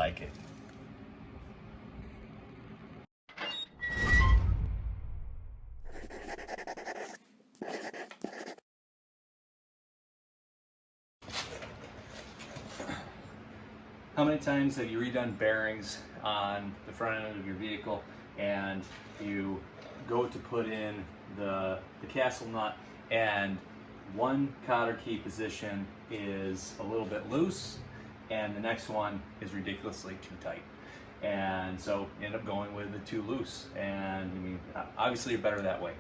like it. How many times have you redone bearings on the front end of your vehicle and you go to put in the castle nut and one cotter key position is a little bit loose and the next one is ridiculously too tight? And so you end up going with the too loose. And I mean, obviously you're better that way.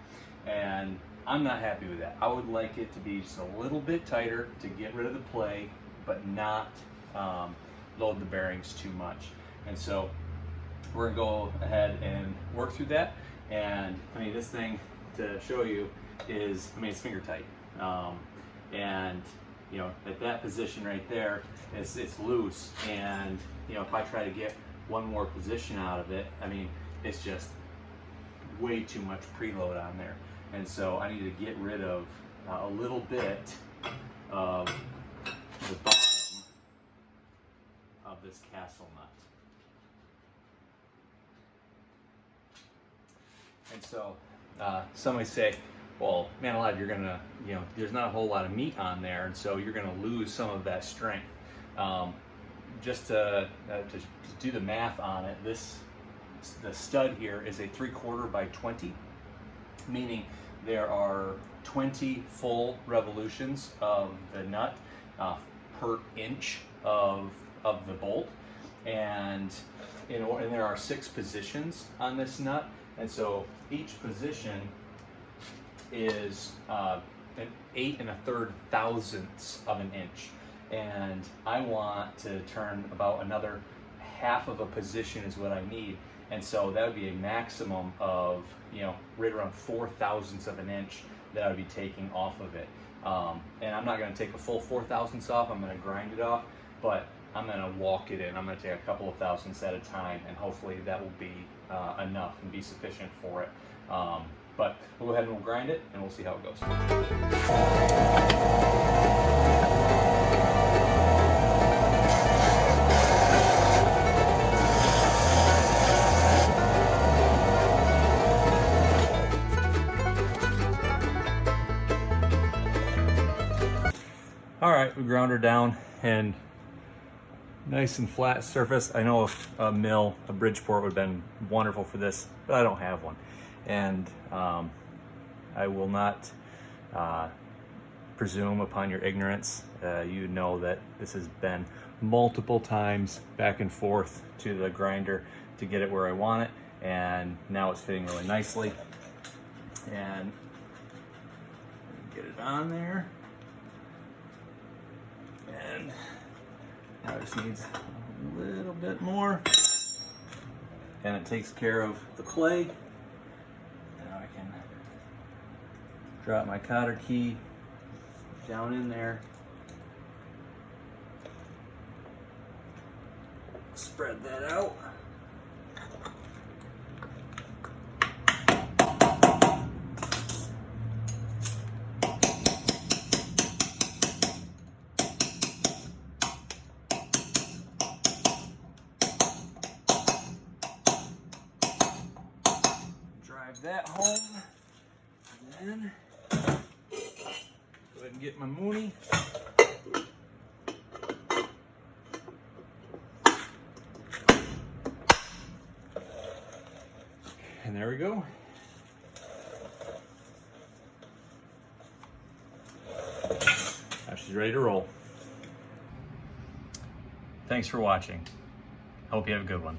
And I'm not happy with that. I would like it to be just a little bit tighter to get rid of the play, but not load the bearings too much. And so we're gonna go ahead and work through that. And I mean, this thing, to show you, is, I mean, it's finger tight. And you know, at that position right there, it's loose. And you know, if I try to get one more position out of it, I mean, it's just way too much preload on there. And so I need to get rid of a little bit of the bottom of this castle nut. And so somebody say, well, man alive, you're gonna, you know, there's not a whole lot of meat on there, and so you're gonna lose some of that strength. Just to do the math on it, the stud here is a 3/4 by 20, meaning there are 20 full revolutions of the nut per inch of the bolt, and there are 6 positions on this nut, and so each position is an 8 1/3 thousandths of an inch, and I want to turn about another half of a position is what I need, and so that would be a maximum of, you know, right around 4 thousandths of an inch that I would be taking off of it. And I'm not going to take a full 4 thousandths off. I'm going to grind it off, but I'm going to walk it in. I'm going to take a couple of thousandths at a time, and hopefully that will be enough and be sufficient for it. But we'll go ahead and we'll grind it, and we'll see how it goes. All right, we ground her down, and nice and flat surface. I know a mill, a Bridgeport, would have been wonderful for this, but I don't have one. And I will not presume upon your ignorance. You know that this has been multiple times back and forth to the grinder to get it where I want it, and now it's fitting really nicely. And get it on there. And now it just needs a little bit more, and it takes care of the play. Now I can drop my cotter key down in there, spread that out. Drive that home, and then go ahead and get my Mooney. And there we go. Now she's ready to roll. Thanks for watching. Hope you have a good one.